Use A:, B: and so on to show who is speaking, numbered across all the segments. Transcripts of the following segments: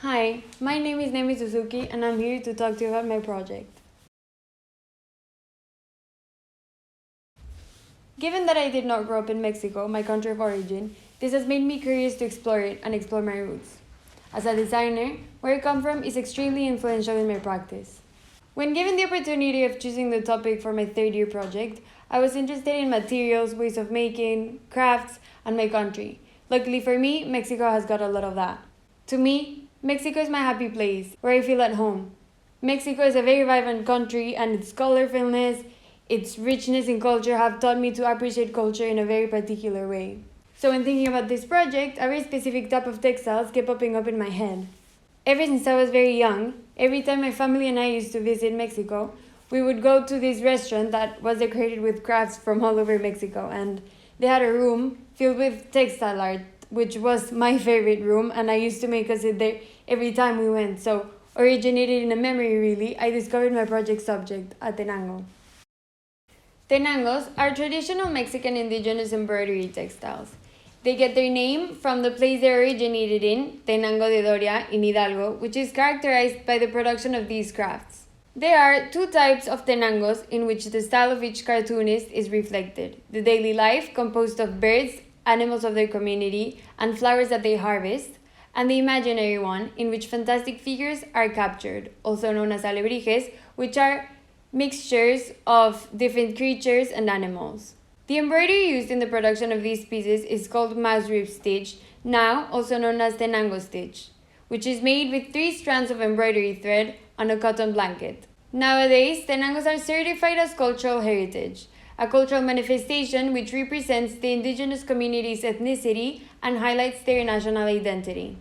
A: Hi, my name is Nemi Suzuki and I'm here to talk to you about my project. Given that I did not grow up in Mexico, my country of origin, this has made me curious to explore it and explore my roots. As a designer, where I come from is extremely influential in my practice. When given the opportunity of choosing the topic for my third year project, I was interested in materials, ways of making, crafts, and my country. Luckily for me, Mexico has got a lot of that. To me, Mexico is my happy place, where I feel at home. Mexico is a very vibrant country, and its colorfulness, its richness in culture have taught me to appreciate culture in a very particular way. So when thinking about this project, a very specific type of textiles kept popping up in my head. Ever since I was very young, every time my family and I used to visit Mexico, we would go to this restaurant that was decorated with crafts from all over Mexico, and they had a room filled with textile art, which was my favorite room, and I used to make us sit there every time we went. So, originated in a memory really, I discovered my project subject, a tenango. Tenangos are traditional Mexican indigenous embroidery textiles. They get their name from the place they originated in, Tenango de Doria in Hidalgo, which is characterized by the production of these crafts. There are two types of tenangos in which the style of each cartoonist is reflected: the daily life, composed of birds, animals of their community, and flowers that they harvest, and the imaginary one, in which fantastic figures are captured, also known as alebrijes, which are mixtures of different creatures and animals. The embroidery used in the production of these pieces is called mouse rib stitch, now also known as tenango stitch, which is made with 3 strands of embroidery thread on a cotton blanket. Nowadays, tenangos are certified as cultural heritage, a cultural manifestation which represents the indigenous community's ethnicity and highlights their national identity.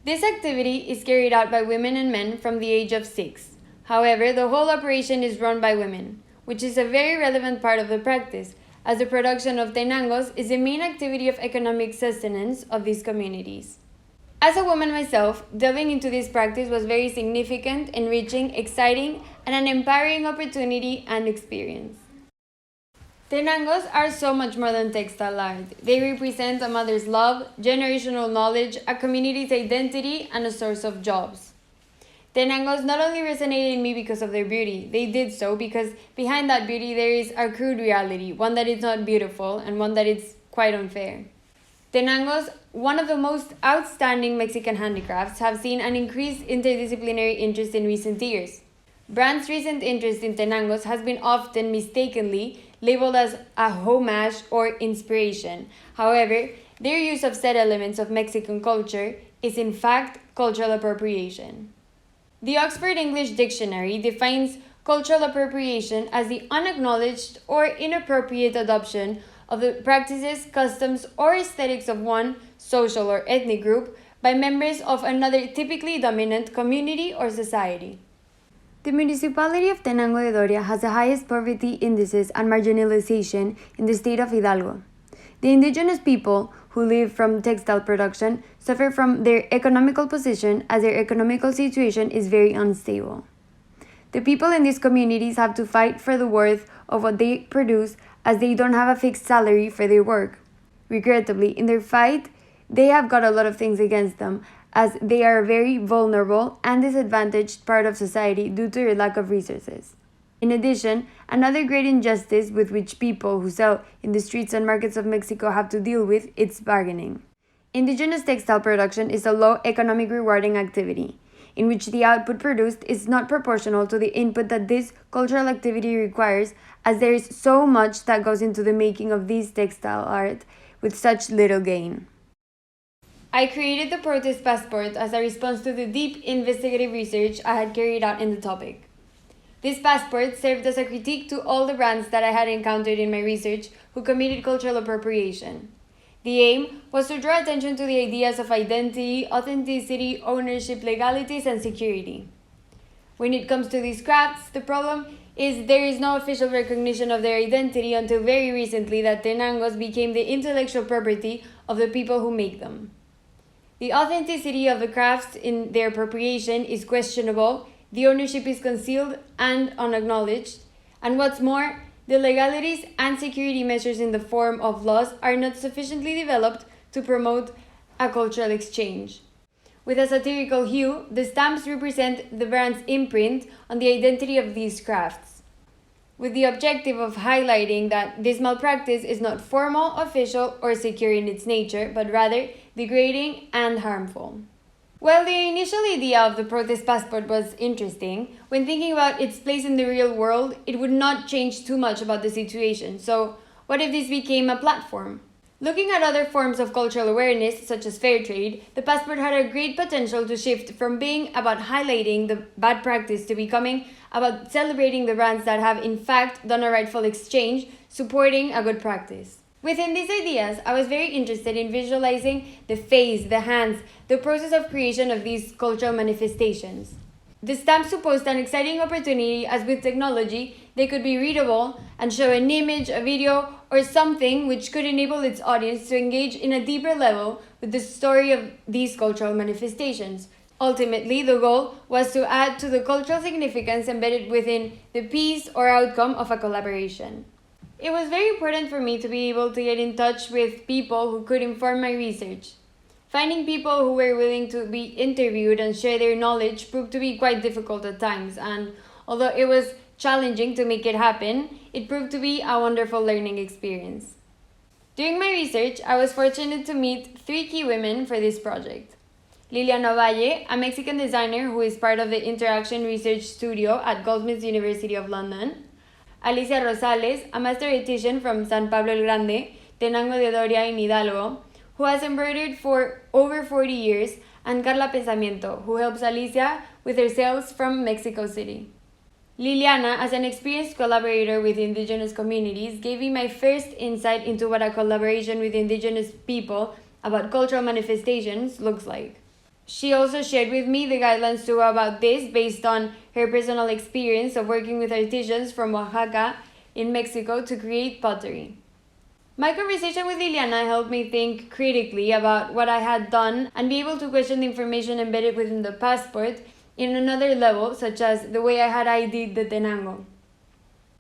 A: This activity is carried out by women and men from the age of 6. However, the whole operation is run by women, which is a very relevant part of the practice, as the production of tenangos is the main activity of economic sustenance of these communities. As a woman myself, delving into this practice was very significant, enriching, exciting, and an empowering opportunity and experience. Tenangos are so much more than textile art. They represent a mother's love, generational knowledge, a community's identity, and a source of jobs. Tenangos not only resonated in me because of their beauty, they did so because behind that beauty there is a crude reality, one that is not beautiful and one that is quite unfair. Tenangos, one of the most outstanding Mexican handicrafts, have seen an increased interdisciplinary interest in recent years. Brands' recent interest in tenangos has been often mistakenly labeled as a homage or inspiration. However, their use of said elements of Mexican culture is in fact cultural appropriation. The Oxford English Dictionary defines cultural appropriation as the unacknowledged or inappropriate adoption of the practices, customs, or aesthetics of one social or ethnic group by members of another typically dominant community or society. The municipality of Tenango de Doria has the highest poverty indices and marginalization in the state of Hidalgo. The indigenous people who live from textile production suffer from their economical position as their economical situation is very unstable. The people in these communities have to fight for the worth of what they produce as they don't have a fixed salary for their work. Regrettably, in their fight, they have got a lot of things against them as they are a very vulnerable and disadvantaged part of society due to their lack of resources. In addition, another great injustice with which people who sell in the streets and markets of Mexico have to deal with is bargaining. Indigenous textile production is a low economic rewarding activity, in which the output produced is not proportional to the input that this cultural activity requires, as there is so much that goes into the making of this textile art with such little gain. I created the protest passport as a response to the deep investigative research I had carried out in the topic. This passport served as a critique to all the brands that I had encountered in my research who committed cultural appropriation. The aim was to draw attention to the ideas of identity, authenticity, ownership, legalities, and security. When it comes to these crafts, the problem is there is no official recognition of their identity until very recently that tenangos became the intellectual property of the people who make them. The authenticity of the crafts in their appropriation is questionable, the ownership is concealed and unacknowledged, and what's more, the legalities and security measures in the form of laws are not sufficiently developed to promote a cultural exchange. With a satirical hue, the stamps represent the brand's imprint on the identity of these crafts, with the objective of highlighting that this malpractice is not formal, official, or secure in its nature, but rather degrading and harmful. While the initial idea of the protest passport was interesting, when thinking about its place in the real world, it would not change too much about the situation. So, what if this became a platform? Looking at other forms of cultural awareness, such as fair trade, the passport had a great potential to shift from being about highlighting the bad practice to becoming about celebrating the brands that have in fact done a rightful exchange, supporting a good practice. Within these ideas, I was very interested in visualizing the face, the hands, the process of creation of these cultural manifestations. The stamps supposed an exciting opportunity as with technology, they could be readable and show an image, a video, or something which could enable its audience to engage in a deeper level with the story of these cultural manifestations. Ultimately, the goal was to add to the cultural significance embedded within the piece or outcome of a collaboration. It was very important for me to be able to get in touch with people who could inform my research. Finding people who were willing to be interviewed and share their knowledge proved to be quite difficult at times, and although it was challenging to make it happen, it proved to be a wonderful learning experience. During my research, I was fortunate to meet 3 key women for this project. Liliana Valle, a Mexican designer who is part of the Interaction Research Studio at Goldsmiths University of London. Alicia Rosales, a master esthetician from San Pablo el Grande, Tenango de Doria in Hidalgo, who has embroidered for over 40 years, and Carla Pensamiento, who helps Alicia with her sales from Mexico City. Liliana, as an experienced collaborator with indigenous communities, gave me my first insight into what a collaboration with indigenous people about cultural manifestations looks like. She also shared with me the guidelines to go about this based on her personal experience of working with artisans from Oaxaca in Mexico to create pottery. My conversation with Liliana helped me think critically about what I had done and be able to question the information embedded within the passport in another level, such as the way I had ID'd the Tenango.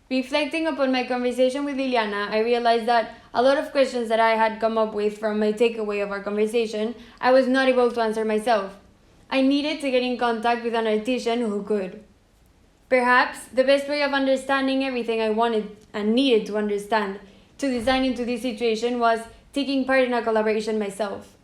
A: Reflecting upon my conversation with Liliana, I realized that a lot of questions that I had come up with from my takeaway of our conversation, I was not able to answer myself. I needed to get in contact with an artisan who could. Perhaps the best way of understanding everything I wanted and needed to understand to design into this situation was taking part in a collaboration myself.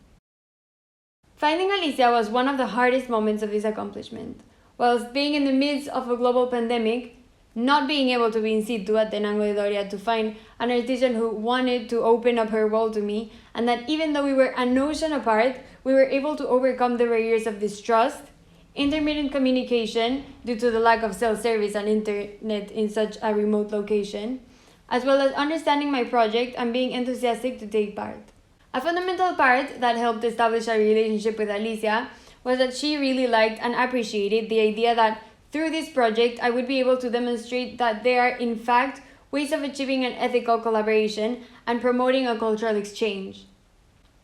A: Finding Alicia was one of the hardest moments of this accomplishment. Whilst being in the midst of a global pandemic, not being able to be in situ at Tenango de Doria to find an artisan who wanted to open up her world to me, and that even though we were an ocean apart, we were able to overcome the barriers of distrust, intermittent communication due to the lack of cell service and internet in such a remote location, as well as understanding my project and being enthusiastic to take part. A fundamental part that helped establish a relationship with Alicia was that she really liked and appreciated the idea that through this project I would be able to demonstrate that there are in fact ways of achieving an ethical collaboration and promoting a cultural exchange.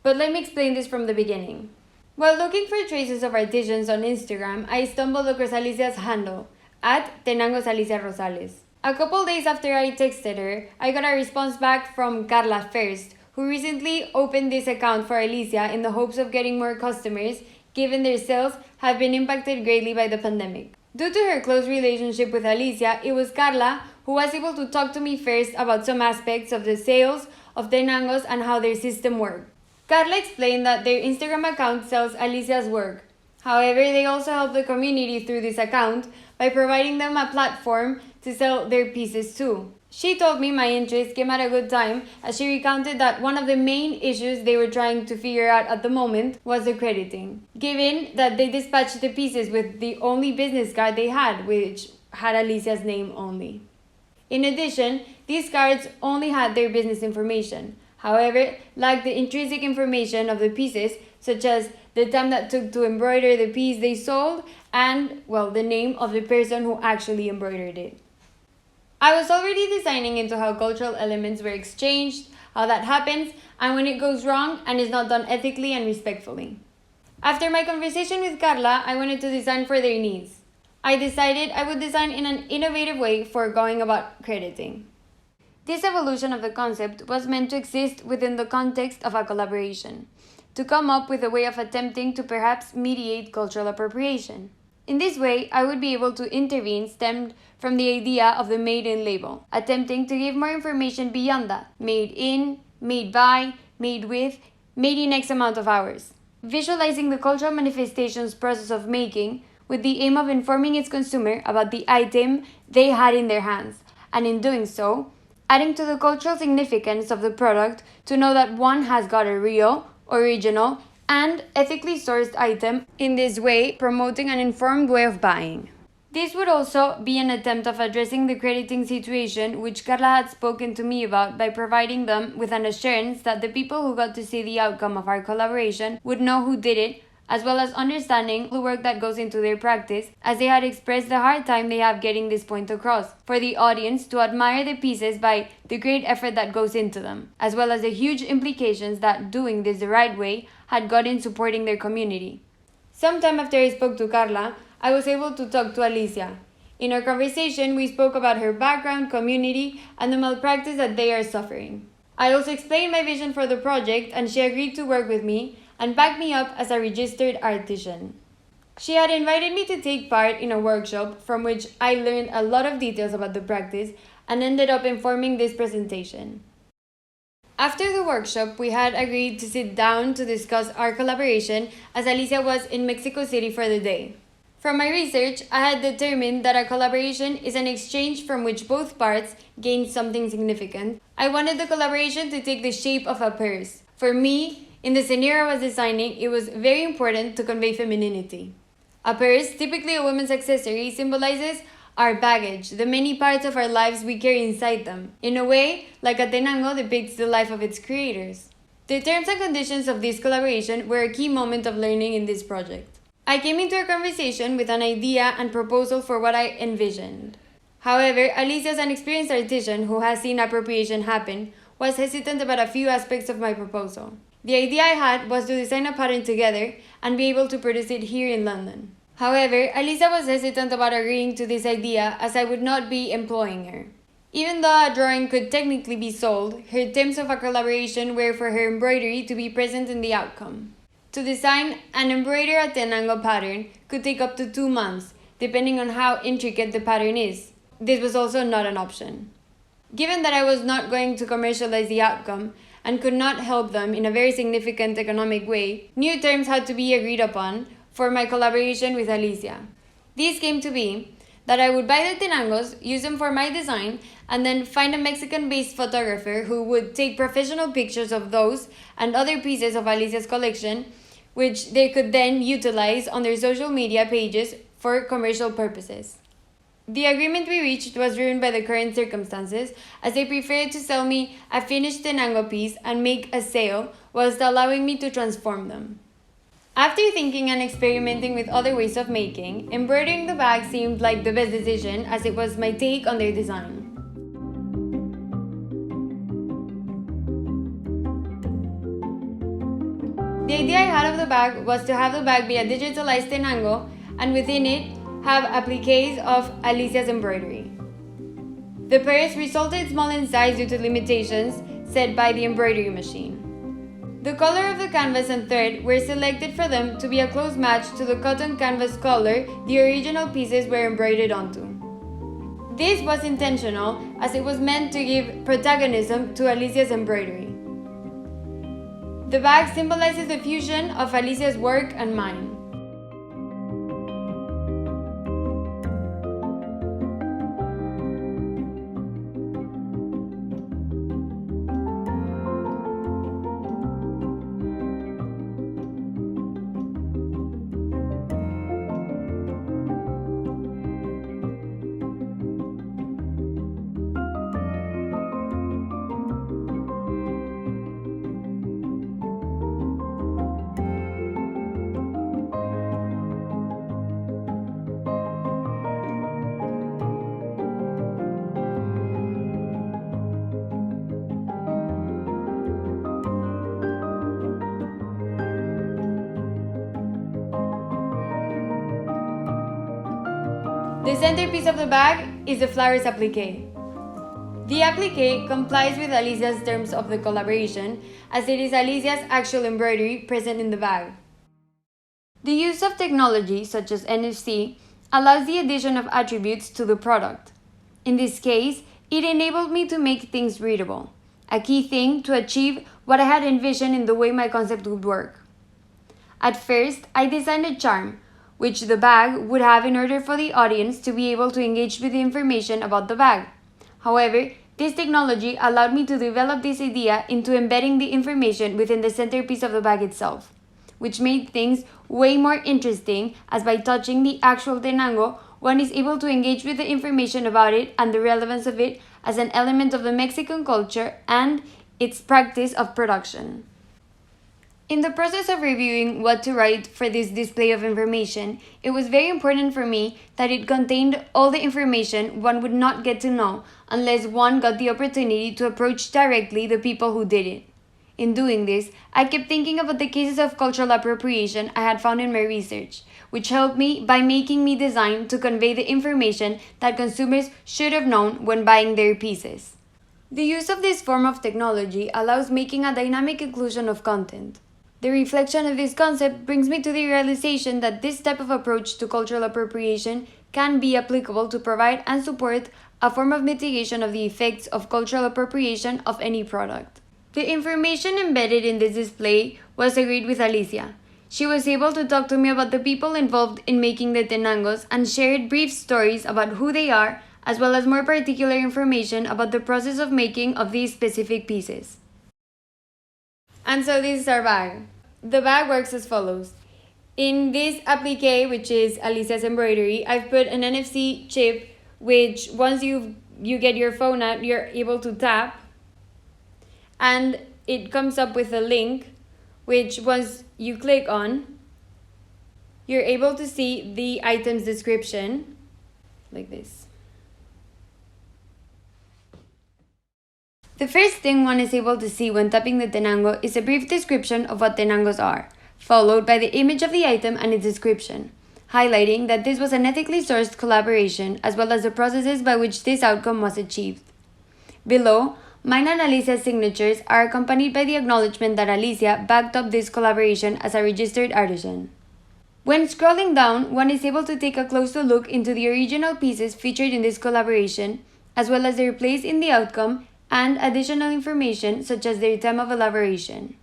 A: But let me explain this from the beginning. While looking for traces of artisans on Instagram, I stumbled across Alicia's handle, at Tenangos Alicia Rosales. A couple days after I texted her, I got a response back from Carla first, who recently opened this account for Alicia in the hopes of getting more customers, given their sales have been impacted greatly by the pandemic. Due to her close relationship with Alicia, it was Carla who was able to talk to me first about some aspects of the sales of Tenangos and how their system worked. Carla explained that their Instagram account sells Alicia's work. However, they also help the community through this account by providing them a platform to sell their pieces too. She told me my interest came at a good time, as she recounted that one of the main issues they were trying to figure out at the moment was accrediting, given that they dispatched the pieces with the only business card they had, which had Alicia's name only. In addition, these cards only had their business information, however, lacked the intrinsic information of the pieces, such as the time that took to embroider the piece they sold and, well, the name of the person who actually embroidered it. I was already designing into how cultural elements were exchanged, how that happens, and when it goes wrong and is not done ethically and respectfully. After my conversation with Carla, I wanted to design for their needs. I decided I would design in an innovative way for going about crediting. This evolution of the concept was meant to exist within the context of a collaboration. to come up with a way of attempting to perhaps mediate cultural appropriation. In this way, I would be able to intervene stemmed from the idea of the made in label, attempting to give more information beyond that: made in, made by, made with, made in X amount of hours. Visualizing the cultural manifestations process of making with the aim of informing its consumer about the item they had in their hands, and in doing so, adding to the cultural significance of the product to know that one has got a real, original, and ethically sourced item, in this way promoting an informed way of buying. This would also be an attempt of addressing the crediting situation which Carla had spoken to me about by providing them with an assurance that the people who got to see the outcome of our collaboration would know who did it, as well as understanding the work that goes into their practice, as they had expressed the hard time they have getting this point across, for the audience to admire the pieces by the great effort that goes into them, as well as the huge implications that doing this the right way had got in supporting their community. Sometime after I spoke to Carla, I was able to talk to Alicia. In our conversation, we spoke about her background, community, and the malpractice that they are suffering. I also explained my vision for the project, and she agreed to work with me and back me up as a registered artisan. She had invited me to take part in a workshop from which I learned a lot of details about the practice and ended up informing this presentation. After the workshop, we had agreed to sit down to discuss our collaboration as Alicia was in Mexico City for the day. From my research, I had determined that a collaboration is an exchange from which both parts gain something significant. I wanted the collaboration to take the shape of a purse. For me, in the scenario I was designing, it was very important to convey femininity. A purse, typically a woman's accessory, symbolizes our baggage, the many parts of our lives we carry inside them. In a way, like Atenango depicts the life of its creators. The terms and conditions of this collaboration were a key moment of learning in this project. I came into our conversation with an idea and proposal for what I envisioned. However, Alicia, as an experienced artisan who has seen appropriation happen, was hesitant about a few aspects of my proposal. The idea I had was to design a pattern together and be able to produce it here in London. However, Alicia was hesitant about agreeing to this idea as I would not be employing her. Even though a drawing could technically be sold, her terms of a collaboration were for her embroidery to be present in the outcome. To design and embroider a Tenango pattern could take up to 2 months, depending on how intricate the pattern is. This was also not an option. Given that I was not going to commercialize the outcome and could not help them in a very significant economic way, new terms had to be agreed upon for my collaboration with Alicia. These came to be that I would buy the Tenangos, use them for my design, and then find a Mexican-based photographer who would take professional pictures of those and other pieces of Alicia's collection, which they could then utilize on their social media pages for commercial purposes. The agreement we reached was driven by the current circumstances, as they preferred to sell me a finished Tenango piece and make a sale, whilst allowing me to transform them. After thinking and experimenting with other ways of making, embroidering the bag seemed like the best decision, as it was my take on their design. The idea I had of the bag was to have the bag be a digitalized Tenango, and within it have appliques of Alicia's embroidery. The purse resulted small in size due to limitations set by the embroidery machine. The color of the canvas and thread were selected for them to be a close match to the cotton canvas color the original pieces were embroidered onto. This was intentional, as it was meant to give protagonism to Alicia's embroidery. The bag symbolizes the fusion of Alicia's work and mine. The centerpiece of the bag is the flowers applique. The applique complies with Alicia's terms of the collaboration, as it is Alicia's actual embroidery present in the bag. The use of technology, such as NFC, allows the addition of attributes to the product. In this case, it enabled me to make things readable, a key thing to achieve what I had envisioned in the way my concept would work. At first, I designed a charm, which the bag would have in order for the audience to be able to engage with the information about the bag. However, this technology allowed me to develop this idea into embedding the information within the centerpiece of the bag itself, which made things way more interesting, as by touching the actual tenango, one is able to engage with the information about it and the relevance of it as an element of the Mexican culture and its practice of production. In the process of reviewing what to write for this display of information, it was very important for me that it contained all the information one would not get to know unless one got the opportunity to approach directly the people who did it. In doing this, I kept thinking about the cases of cultural appropriation I had found in my research, which helped me by making me design to convey the information that consumers should have known when buying their pieces. The use of this form of technology allows making a dynamic inclusion of content. The reflection of this concept brings me to the realization that this type of approach to cultural appropriation can be applicable to provide and support a form of mitigation of the effects of cultural appropriation of any product. The information embedded in this display was agreed with Alicia. She was able to talk to me about the people involved in making the tenangos and shared brief stories about who they are, as well as more particular information about the process of making of these specific pieces. And so this is our bag. The bag works as follows. In this applique, which is Alicia's embroidery, I've put an NFC chip, which once you get your phone out, you're able to tap, and it comes up with a link, which once you click on, you're able to see the item's description, like this. The first thing one is able to see when tapping the tenango is a brief description of what tenangos are, followed by the image of the item and its description, highlighting that this was an ethically sourced collaboration as well as the processes by which this outcome was achieved. Below, mine and Alicia's signatures are accompanied by the acknowledgement that Alicia backed up this collaboration as a registered artisan. When scrolling down, one is able to take a closer look into the original pieces featured in this collaboration, as well as their place in the outcome and additional information such as their time of elaboration.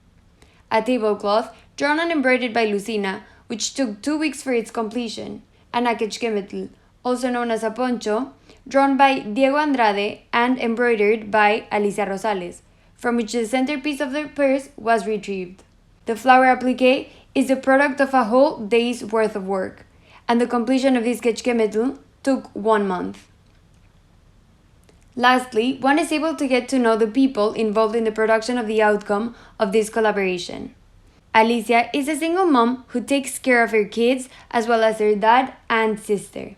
A: A tablecloth drawn and embroidered by Lucina, which took 2 weeks for its completion, and a quechquemetl, also known as a poncho, drawn by Diego Andrade and embroidered by Alicia Rosales, from which the centerpiece of the purse was retrieved. The flower applique is the product of a whole day's worth of work, and the completion of this quechquemetl took 1 month. Lastly, one is able to get to know the people involved in the production of the outcome of this collaboration. Alicia is a single mom who takes care of her kids as well as her dad and sister.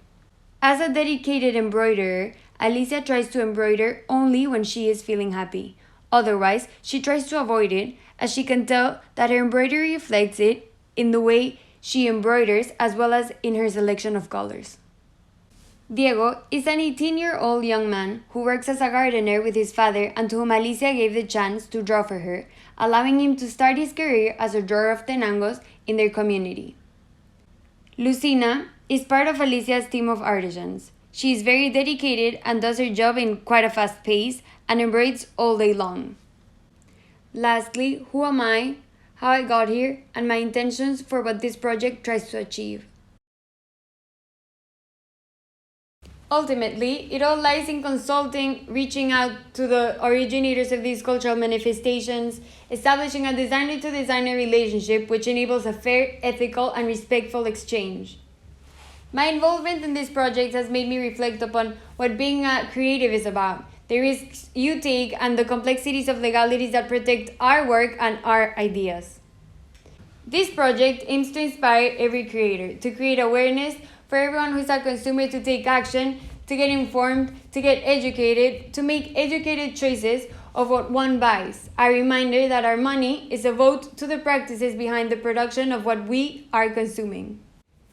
A: As a dedicated embroiderer, Alicia tries to embroider only when she is feeling happy. Otherwise, she tries to avoid it, as she can tell that her embroidery reflects it in the way she embroiders as well as in her selection of colors. Diego is an 18-year-old young man who works as a gardener with his father and to whom Alicia gave the chance to draw for her, allowing him to start his career as a drawer of tenangos in their community. Lucina is part of Alicia's team of artisans. She is very dedicated and does her job in quite a fast pace and embroids all day long. Lastly, who am I, how I got here, and my intentions for what this project tries to achieve. Ultimately, it all lies in consulting, reaching out to the originators of these cultural manifestations, establishing a designer-to-designer relationship which enables a fair, ethical, and respectful exchange. My involvement in this project has made me reflect upon what being a creative is about, the risks you take, and the complexities of legalities that protect our work and our ideas. This project aims to inspire every creator, to create awareness for everyone who is a consumer to take action, to get informed, to get educated, to make educated choices of what one buys. A reminder that our money is a vote to the practices behind the production of what we are consuming.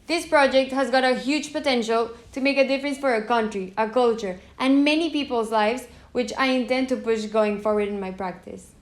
A: This project has got a huge potential to make a difference for a country, a culture, and many people's lives which I intend to push going forward in my practice.